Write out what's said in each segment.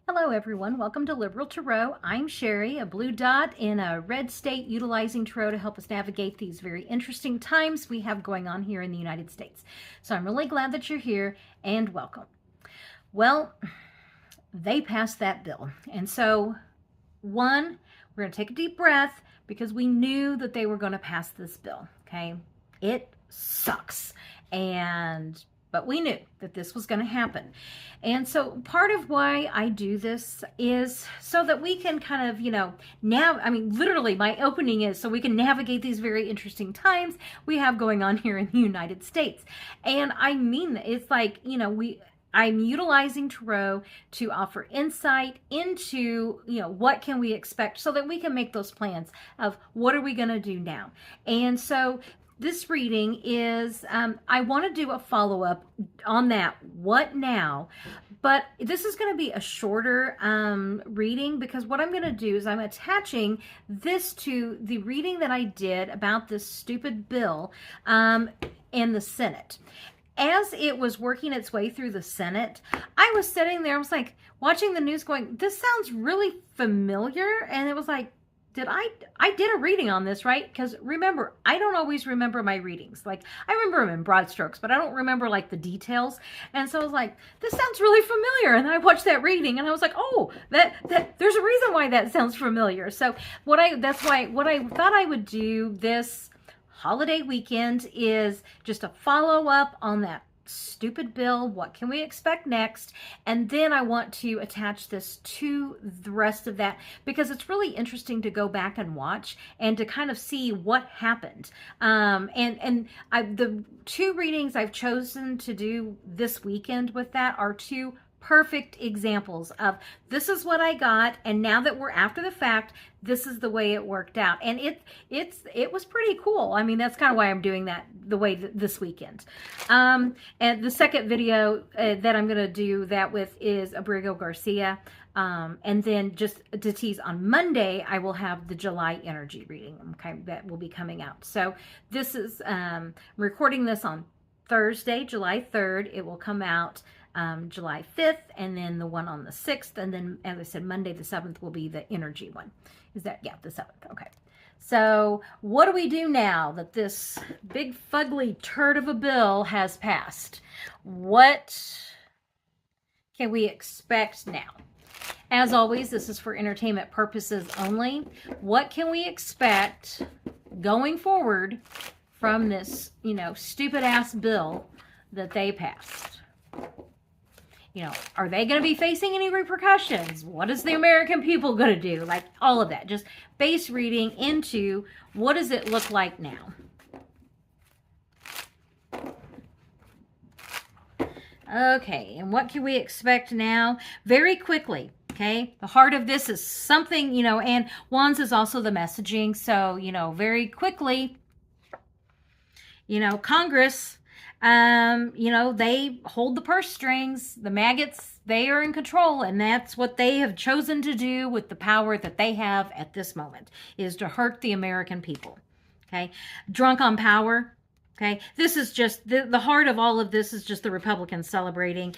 Hello everyone, welcome to Liberal Tarot. I'm Sherry, a blue dot in a red state, utilizing Tarot to help us navigate these very interesting times we have going on here in the United States. So I'm really glad that you're here and welcome. Well, they passed that bill. And so, one, we're going to take a deep breath because we knew that they were going to pass this bill, okay? It sucks. But we knew that this was going to happen. And so part of why I do this is so that we can kind of, literally my opening is so we can navigate these very interesting times we have going on here in the United States. And I mean, it's like, I'm utilizing Tarot to offer insight into, what can we expect so that we can make those plans of what are we going to do now. And so this reading is, I want to do a follow-up on that, what now, but this is going to be a shorter reading because what I'm going to do is I'm attaching this to the reading that I did about this stupid bill in the Senate. As it was working its way through the Senate, I was sitting there, I was like watching the news going, this sounds really familiar, and it was like, I did a reading on this, right? Because remember, I don't always remember my readings. Like, I remember them in broad strokes, but I don't remember like the details. And so I was like, this sounds really familiar. And I watched that reading and I was like, oh, that there's a reason why that sounds familiar. So what I thought I would do this holiday weekend is just a follow up on that stupid bill. What can we expect next? And then I want to attach this to the rest of that because it's really interesting to go back and watch and to kind of see what happened. The two readings I've chosen to do this weekend with that are two perfect examples of this is what I got, and now that we're after the fact, this is the way it worked out. And it was pretty cool. I mean, that's kind of why I'm doing that the way this weekend. And the second video that I'm going to do that with is Abrigo Garcia. And then just to tease, on Monday, I will have the July energy reading, okay, that will be coming out. So this is recording this on Thursday, July 3rd. It will come out July 5th, and then the one on the 6th, and then, as I said, Monday the 7th will be the energy one. Is that, yeah, the 7th, okay. So what do we do now that this big fugly turd of a bill has passed? What can we expect now? As always, this is for entertainment purposes only. What can we expect going forward from this, stupid ass bill that they passed? Are they going to be facing any repercussions? What is the American people going to do? Like, all of that. Just base reading into what does it look like now? Okay, and what can we expect now? Very quickly, okay? The heart of this is something, and Wands is also the messaging. So, very quickly, Congress... they hold the purse strings. The maggots, they are in control, and that's what they have chosen to do with the power that they have at this moment, is to hurt the American people. Okay, drunk on power. Okay, this is just the heart of all of this is just the Republicans celebrating.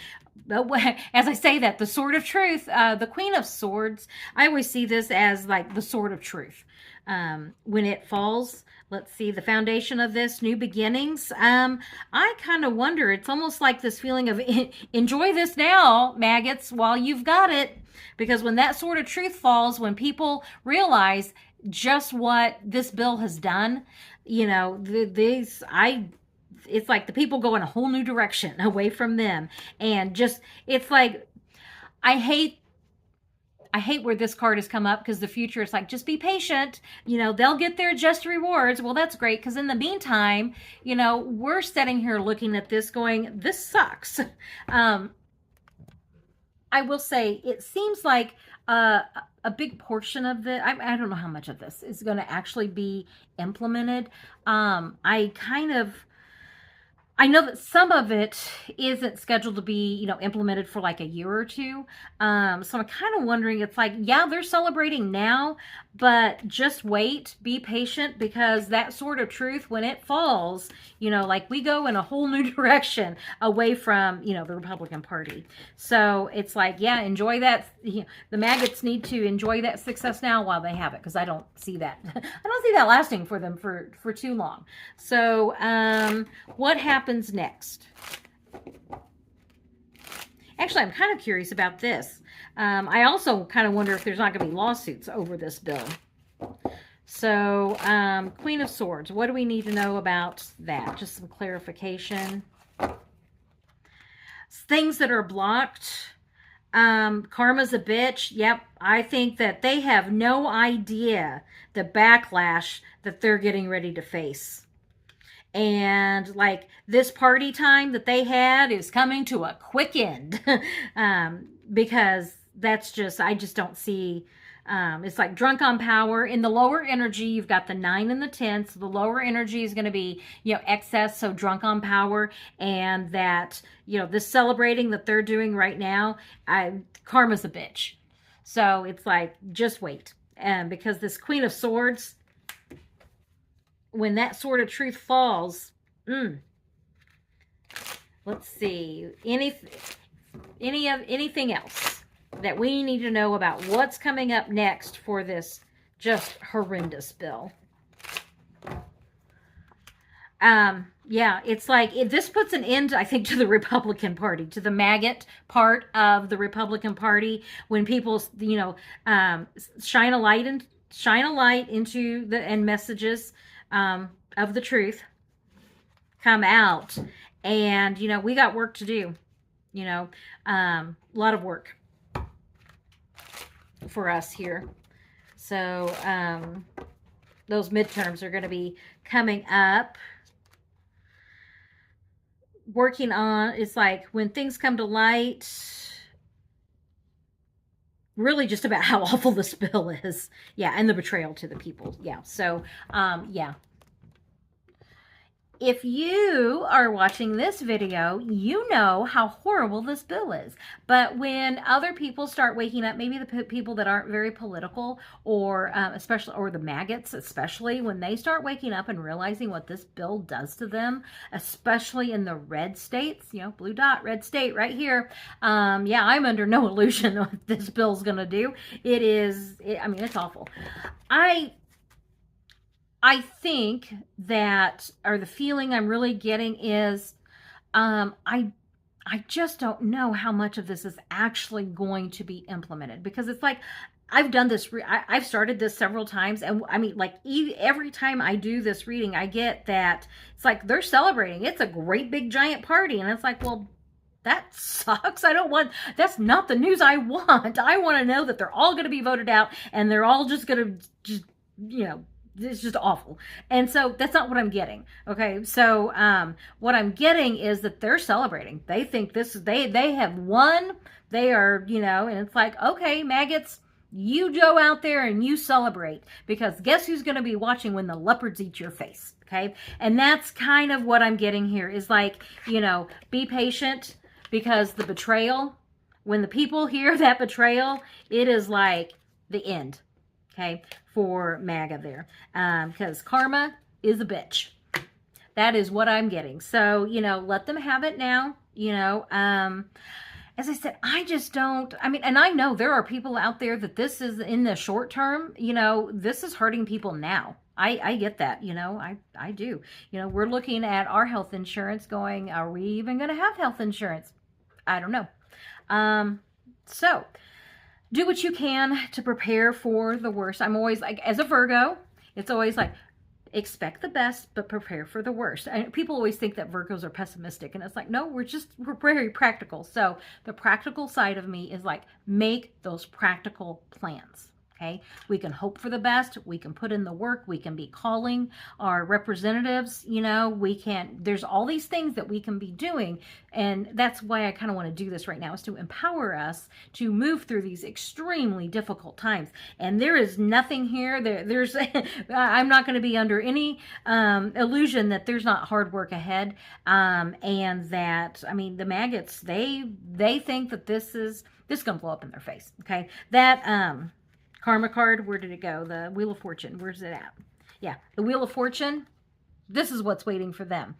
As I say that, the sword of truth, the Queen of Swords, I always see this as like the sword of truth. When it falls, let's see, the foundation of this, new beginnings. I kind of wonder, it's almost like this feeling of enjoy this now, maggots, while you've got it. Because when that sword of truth falls, when people realize just what this bill has done, it's like the people go in a whole new direction away from them. And just, it's like, I hate where this card has come up because the future is like, just be patient. They'll get their just rewards. Well, that's great because in the meantime, we're sitting here looking at this going, this sucks. I will say it seems like a big portion of I don't know how much of this is going to actually be implemented. I know that some of it isn't scheduled to be, implemented for like a year or two. So I'm kind of wondering, it's like, yeah, they're celebrating now, but just wait, be patient, because that sort of truth, when it falls, like we go in a whole new direction away from, the Republican Party. So it's like, yeah, enjoy that. The maggots need to enjoy that success now while they have it, because I don't see that. I don't see that lasting for them for too long. So what happens next? Actually, I'm kind of curious about this. I also kind of wonder if there's not going to be lawsuits over this bill. So, Queen of Swords, what do we need to know about that? Just some clarification. Things that are blocked. Karma's a bitch. Yep, I think that they have no idea the backlash that they're getting ready to face. And like this party time that they had is coming to a quick end. Because that's just, I just don't see, it's like drunk on power. In the lower energy, you've got the 9 and the 10. So the lower energy is going to be, excess. So drunk on power. And that, this celebrating that they're doing right now, karma's a bitch. So it's like, just wait. Because this Queen of Swords, when that sort of truth falls, let's see, anything else that we need to know about what's coming up next for this just horrendous bill? Yeah, it's like, this puts an end, I think, to the Republican Party, to the maggot part of the Republican Party, when people, shine a light into the, and messages of the truth come out. And, we got work to do, a lot of work for us here. So, those midterms are going to be coming up. Working on, it's like when things come to light, really just about how awful this bill is. Yeah, and the betrayal to the people. Yeah, so, yeah. If you are watching this video, you know how horrible this bill is. But when other people start waking up, maybe the people that aren't very political, or especially, or the maggots especially, when they start waking up and realizing what this bill does to them, especially in the red states, blue dot, red state right here. Yeah, I'm under no illusion what this bill's going to do. It's awful. I think that, or the feeling I'm really getting is, I just don't know how much of this is actually going to be implemented, because it's like, I've done this, I've started this several times, and every time I do this reading, I get that it's like they're celebrating. It's a great big giant party, and it's like, well, that sucks. That's not the news I want. I want to know that they're all going to be voted out, and they're all just going to, it's just awful. And so that's not what I'm getting. Okay. So, what I'm getting is that they're celebrating. They think they have won. They are, and it's like, okay, maggots, you go out there and you celebrate, because guess who's going to be watching when the leopards eat your face. Okay. And that's kind of what I'm getting here, is like, be patient, because the betrayal, when the people hear that betrayal, it is like the end. Okay, for MAGA there, because karma is a bitch. That is what I'm getting. So, let them have it now. As I said, I just don't, and I know there are people out there that this is in the short term, this is hurting people now. I get that, I do. We're looking at our health insurance going, are we even going to have health insurance? I don't know. So, do what you can to prepare for the worst. I'm always like, as a Virgo, it's always like, expect the best, but prepare for the worst. And people always think that Virgos are pessimistic, and it's like, no, we're very practical. So the practical side of me is like, make those practical plans. Okay, we can hope for the best. We can put in the work. We can be calling our representatives. You know, we can, there's all these things that we can be doing. And that's why I kind of want to do this right now, is to empower us to move through these extremely difficult times. And there is nothing here. There's, I'm not going to be under any illusion that there's not hard work ahead. And that, I mean, the maggots, they think that this is going to blow up in their face. Okay. That, Karma card, where did it go? The Wheel of Fortune, where's it at? Yeah, the Wheel of Fortune, this is what's waiting for them.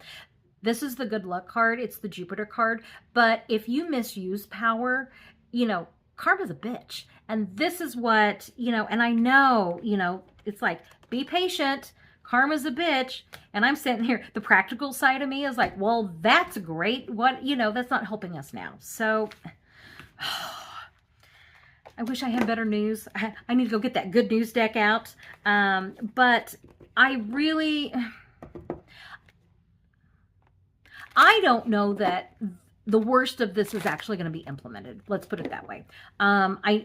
This is the good luck card. It's the Jupiter card. But if you misuse power, you know, karma's a bitch. And this is what, you know, and I know, you know, it's like, be patient. Karma's a bitch. And I'm sitting here, the practical side of me is like, well, that's great. What, you know, that's not helping us now. So I wish I had better news. I need to go get that good news deck out. But I don't know that the worst of this is actually going to be implemented. Let's put it that way.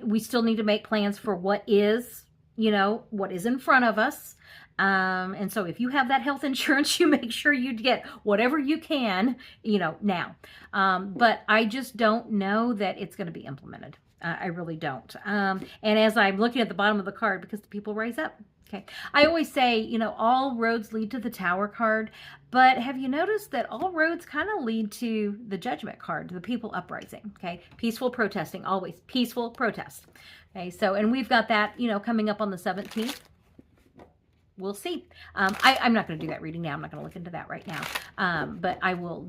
We still need to make plans for what is, you know, what is in front of us. And so if you have that health insurance, you make sure you get whatever you can, you know, now. But I just don't know that it's going to be implemented. I really don't. And as I'm looking at the bottom of the card, because the people rise up. Okay. I always say, you know, all roads lead to the Tower card, but have you noticed that all roads kind of lead to the Judgment card, the people uprising? Okay. Peaceful protesting, always peaceful protest. Okay. So, and we've got that, you know, coming up on the 17th. We'll see. I'm not going to do that reading now. I'm not going to look into that right now. But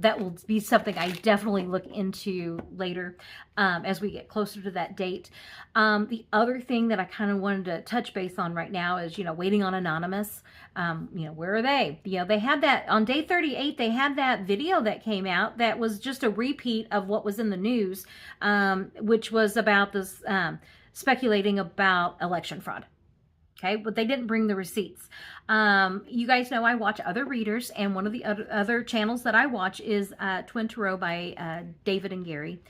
that will be something I definitely look into later as we get closer to that date. The other thing that I kind of wanted to touch base on right now is, you know, waiting on Anonymous. You know, where are they? You know, they had that on day 38, they had that video that came out that was just a repeat of what was in the news, which was about this speculating about election fraud. Okay, but they didn't bring the receipts. You guys know I watch other readers, and one of the other channels that I watch is Twin Tarot by David and Gary.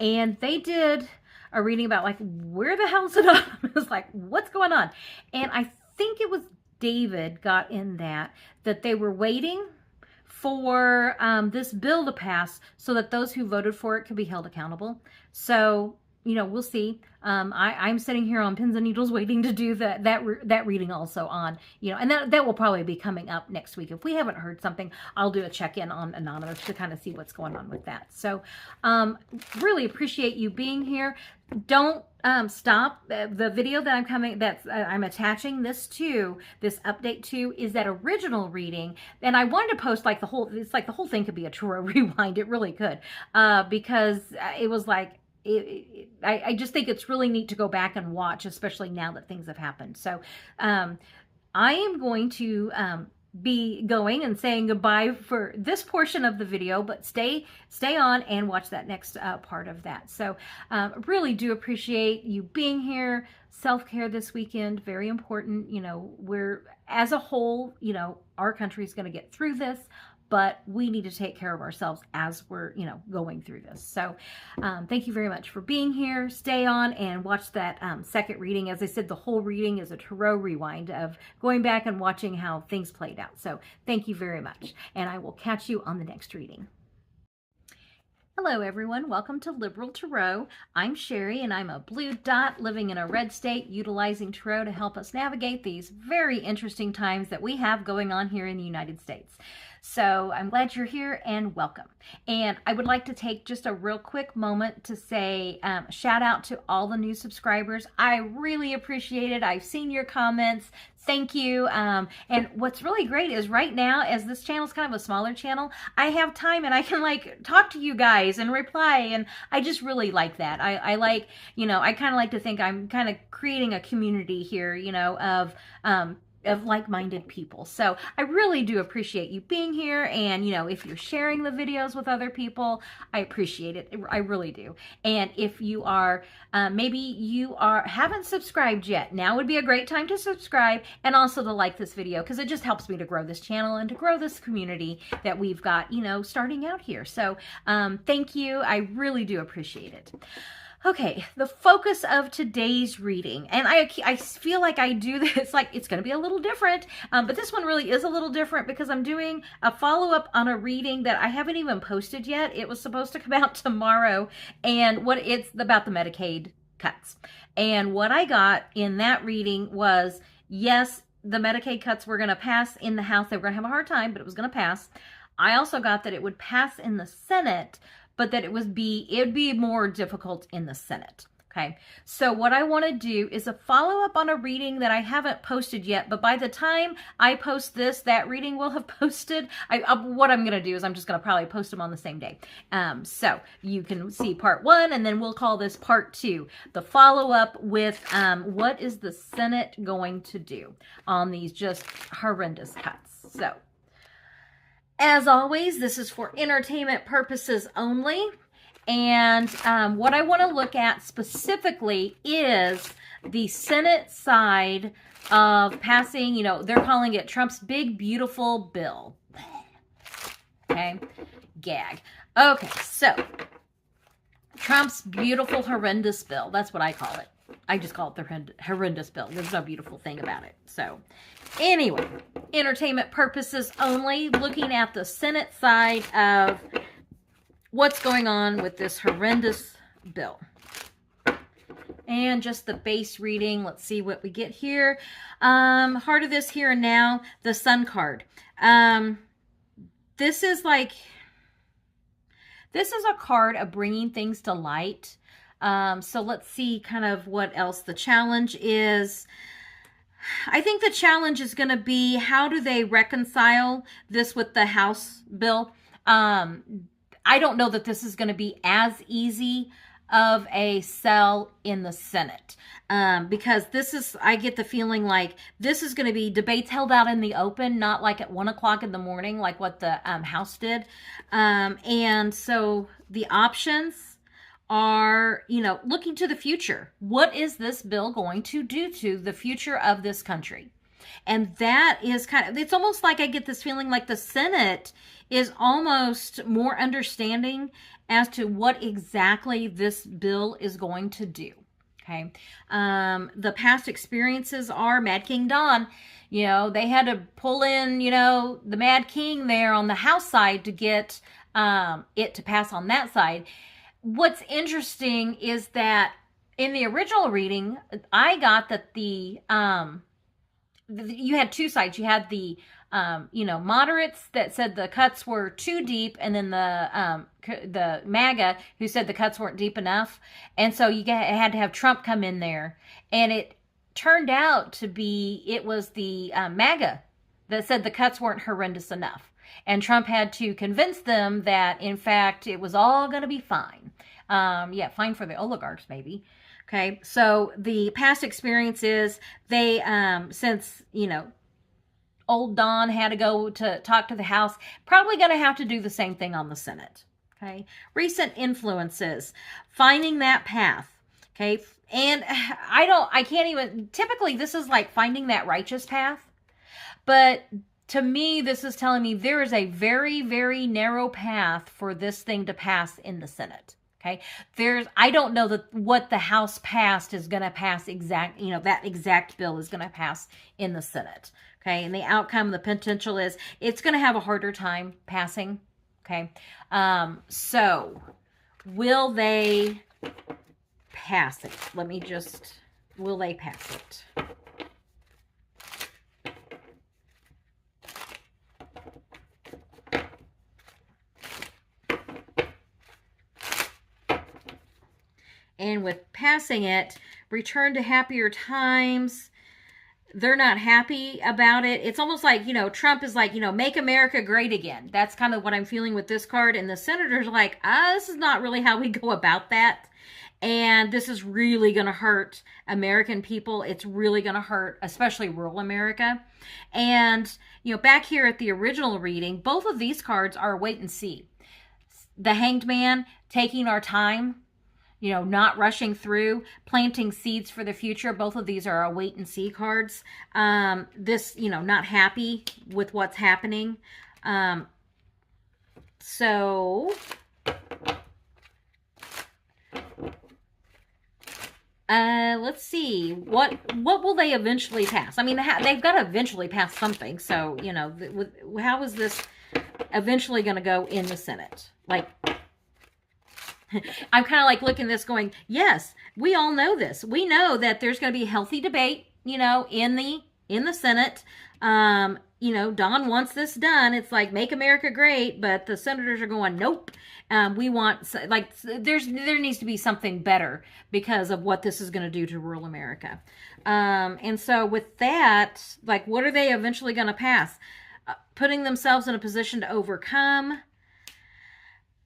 And they did a reading about, like, where the hell's Anonymous? Like, what's going on? And I think it was David got in that they were waiting for this bill to pass so that those who voted for it could be held accountable. So, you know, we'll see. I'm sitting here on pins and needles waiting to do that reading also on, you know, and that will probably be coming up next week. If we haven't heard something, I'll do a check-in on Anonymous to kind of see what's going on with that. So really appreciate you being here. Don't stop. The video that I'm attaching this update to is that original reading. And I wanted to post like the whole thing could be a tarot rewind. It really could, because it was like, I just think it's really neat to go back and watch, especially now that things have happened. So I am going to be going and saying goodbye for this portion of the video, but stay on and watch that next part of that. So really do appreciate you being here. Self-care this weekend, very important. You know, we're, as a whole, you know, our country is going to get through this, but we need to take care of ourselves as we're, you know, going through this. So thank you very much for being here. Stay on and watch that second reading. As I said, the whole reading is a tarot rewind of going back and watching how things played out. So thank you very much. And I will catch you on the next reading. Hello everyone, welcome to Liberal Tarot. I'm Sherry and I'm a blue dot living in a red state, utilizing tarot to help us navigate these very interesting times that we have going on here in the United States. So I'm glad you're here and welcome. And I would like to take just a real quick moment to say shout out to all the new subscribers. I really appreciate it. I've seen your comments. Thank you. And what's really great is right now, as this channel is kind of a smaller channel, I have time and I can like talk to you guys and reply. And I just really like that. I like, you know, I kind of like to think I'm kind of creating a community here, you know, of like-minded people. So I really do appreciate you being here. And, you know, if you're sharing the videos with other people, I appreciate it. I really do. And if you are, maybe you haven't subscribed yet, now would be a great time to subscribe and also to like this video, because it just helps me to grow this channel and to grow this community that we've got, you know, starting out here. So thank you. I really do appreciate it. Okay, the focus of today's reading, and I feel like I do this, like it's going to be a little different, but this one really is a little different because I'm doing a follow-up on a reading that I haven't even posted yet. It was supposed to come out tomorrow, and what it's about the Medicaid cuts. And what I got in that reading was, yes, the Medicaid cuts were going to pass in the House. They were going to have a hard time, but it was going to pass. I also got that it would pass in the Senate, but that it'd be more difficult in the Senate. Okay, so what I want to do is a follow-up on a reading that I haven't posted yet, but by the time I post this, that reading will have posted. What I'm going to do is I'm just going to probably post them on the same day. So you can see part 1, and then we'll call this part 2, the follow-up with what is the Senate going to do on these just horrendous cuts. So, as always, this is for entertainment purposes only. And what I want to look at specifically is the Senate side of passing, you know, they're calling it Trump's big, beautiful bill. Okay, gag. Okay, so Trump's beautiful, horrendous bill. That's what I call it. I just call it the horrendous bill. There's no beautiful thing about it. So anyway, entertainment purposes only, looking at the Senate side of what's going on with this horrendous bill. And just the base reading. Let's see what we get here. Heart of this here and now, the Sun card. This is a card of bringing things to light. So let's see kind of what else the challenge is. I think the challenge is going to be, how do they reconcile this with the House bill? I don't know that this is going to be as easy of a sell in the Senate, because this is, I get the feeling like this is going to be debates held out in the open, not like at 1 o'clock in the morning, like what the House did. And so the options are, you know, looking to the future. What is this bill going to do to the future of this country? And that is kind of, it's almost like I get this feeling like the Senate is almost more understanding as to what exactly this bill is going to do. Okay. The past experiences are Mad King Don. You know, they had to pull in, you know, the Mad King there on the House side to get it to pass on that side. What's interesting is that in the original reading, I got that you had two sides. You had the, you know, moderates that said the cuts were too deep, and then the MAGA who said the cuts weren't deep enough. And so you had to have Trump come in there. And it turned out to be, it was the MAGA that said the cuts weren't horrendous enough. And Trump had to convince them that, in fact, it was all going to be fine. Yeah, fine for the oligarchs, maybe. Okay, so the past experiences, they, since, you know, old Don had to go to talk to the House, probably going to have to do the same thing on the Senate. Okay, recent influences, finding that path. Okay, and I can't even, typically this is like finding that righteous path. But to me, this is telling me there is a very, very narrow path for this thing to pass in the Senate. Okay, I don't know that what the House passed is going to pass that exact bill is going to pass in the Senate. Okay, and the outcome, the potential is it's going to have a harder time passing. Okay, so will they pass it? Will they pass it? And with passing it, return to happier times. They're not happy about it. It's almost like, you know, Trump is like, you know, make America great again. That's kind of what I'm feeling with this card. And the senators are like, this is not really how we go about that. And this is really going to hurt American people. It's really going to hurt, especially rural America. And, you know, back here at the original reading, both of these cards are wait and see. The Hanged Man, taking our time. You know, not rushing through, planting seeds for the future. Both of these are a wait and see cards. This, you know, not happy with what's happening. So Let's see. What will they eventually pass? I mean, they've got to eventually pass something. So, you know, how is this eventually going to go in the Senate? Like, I'm kind of like looking at this going, yes, we all know this. We know that there's going to be healthy debate, you know, in the Senate. You know, Don wants this done. It's like, make America great, but the senators are going, nope. We want, like, there needs to be something better because of what this is going to do to rural America. And so with that, like, what are they eventually going to pass? Putting themselves in a position to overcome,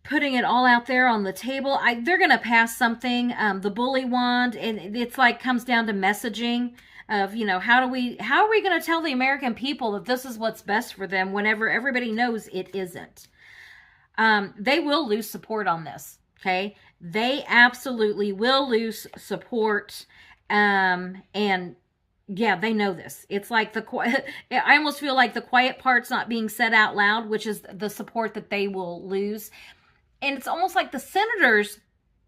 putting it all out there on the table. They're going to pass something, the bully wand, and it's like comes down to messaging of, you know, how are we going to tell the American people that this is what's best for them whenever everybody knows it isn't. They will lose support on this. Okay. They absolutely will lose support. And yeah, they know this. It's like I almost feel like the quiet part's not being said out loud, which is the support that they will lose. And it's almost like the senators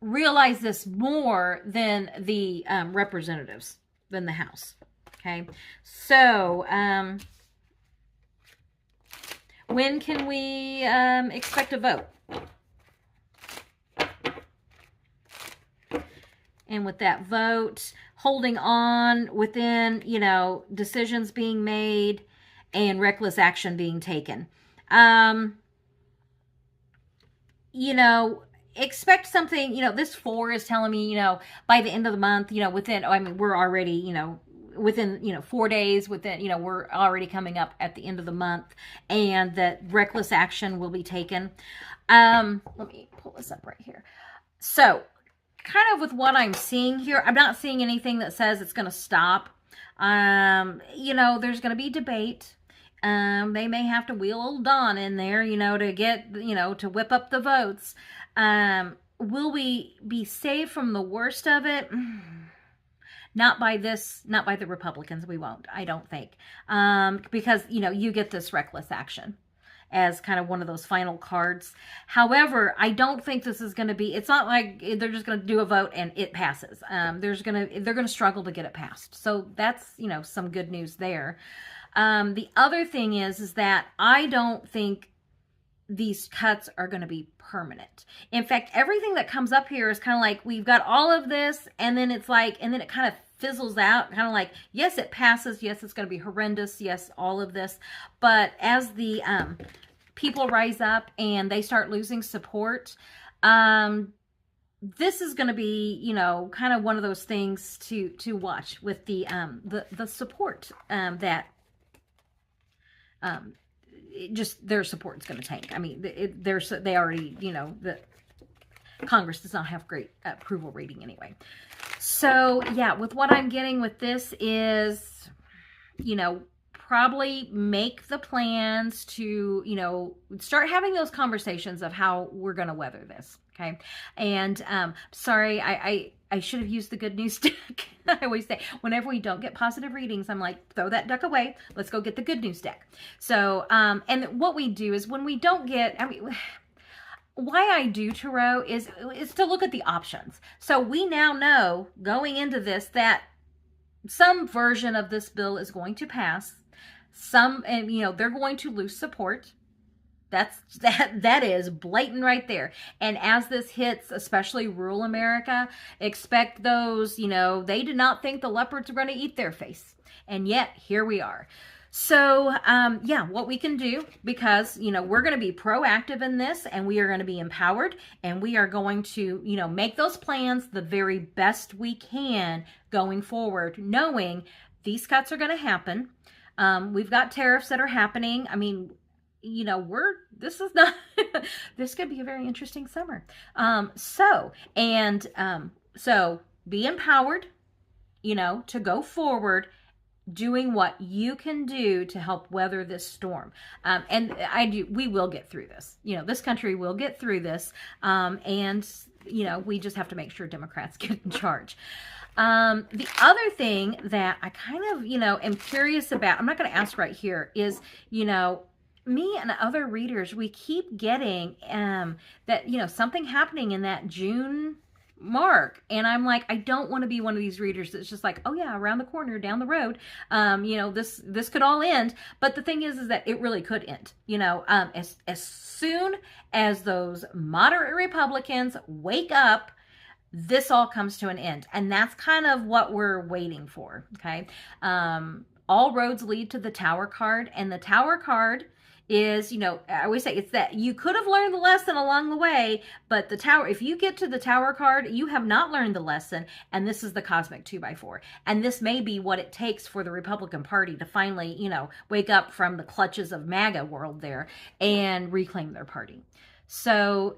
realize this more than the representatives, than the House. Okay. So, when can we expect a vote? And with that vote, holding on within, you know, decisions being made and reckless action being taken. You know, expect something, you know, this 4 is telling me, you know, by the end of the month, you know, I mean, we're already, you know, within, you know, 4 days, within, you know, we're already coming up at the end of the month, and that reckless action will be taken. Let me pull this up right here. So, kind of with what I'm seeing here, I'm not seeing anything that says it's going to stop. You know, there's going to be debate. They may have to wheel old Don in there, you know, to get, you know, to whip up the votes. Will we be saved from the worst of it? Not by the Republicans. We won't, I don't think. Because, you know, you get this reckless action as kind of one of those final cards. However, I don't think this is going to be, it's not like they're just going to do a vote and it passes. They're going to struggle to get it passed. So that's, you know, some good news there. The other thing is that I don't think these cuts are going to be permanent. In fact, everything that comes up here is kind of like, we've got all of this, and then it's like, and then it kind of fizzles out, kind of like, yes, it passes. Yes, it's going to be horrendous. Yes, all of this. But as the people rise up and they start losing support, this is going to be, you know, kind of one of those things to watch with the support that just their support is going to tank. I mean, they already, you know, the Congress does not have great approval rating anyway. So yeah, with what I'm getting with this is, you know, probably make the plans to, you know, start having those conversations of how we're going to weather this. Okay. And sorry, I should have used the good news deck. I always say, whenever we don't get positive readings, I'm like, throw that deck away. Let's go get the good news deck. So, and what we do is when we don't get, I mean, why I do tarot is to look at the options. So we now know going into this that some version of this bill is going to pass. Some, and you know, they're going to lose support. That is blatant right there. And as this hits, especially rural America, expect those, you know, they did not think the leopards were going to eat their face. And yet, here we are. So, yeah, what we can do, because, you know, we're going to be proactive in this, and we are going to be empowered, and we are going to, you know, make those plans the very best we can going forward, knowing these cuts are going to happen. We've got tariffs that are happening. I mean, you know, this is not, this could be a very interesting summer. So be empowered, you know, to go forward, doing what you can do to help weather this storm. And we will get through this. You know, this country will get through this. And, you know, we just have to make sure Democrats get in charge. The other thing that I kind of, you know, am curious about, I'm not going to ask right here, is, you know, me and other readers, we keep getting that, you know, something happening in that June mark. And I'm like, I don't want to be one of these readers that's just like, oh yeah, around the corner, down the road, this could all end. But the thing is that it really could end. As soon as those moderate Republicans wake up, this all comes to an end. And that's kind of what we're waiting for. Okay. All roads lead to the Tower card, and the Tower card is, I always say it's that you could have learned the lesson along the way, but the Tower, if you get to the Tower card, you have not learned the lesson, and this is the cosmic 2x4. And this may be what it takes for the Republican Party to finally, wake up from the clutches of MAGA world there and reclaim their party. So,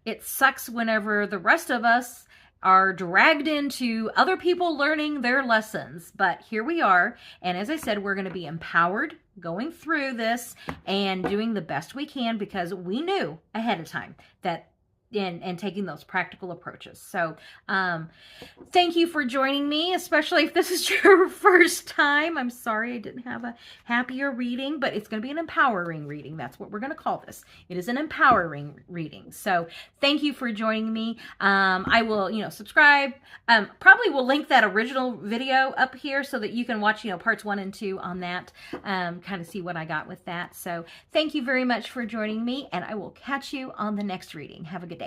it sucks whenever the rest of us are dragged into other people learning their lessons. But here we are. And as I said, we're going to be empowered going through this and doing the best we can, because we knew ahead of time that and taking those practical approaches. So thank you for joining me, especially if this is your first time. I'm sorry I didn't have a happier reading, but it's going to be an empowering reading. That's what we're going to call this. It is an empowering reading. So thank you for joining me. I will, subscribe. Probably will link that original video up here so that you can watch, parts 1 and 2 on that, kind of see what I got with that. So thank you very much for joining me, and I will catch you on the next reading. Have a good day.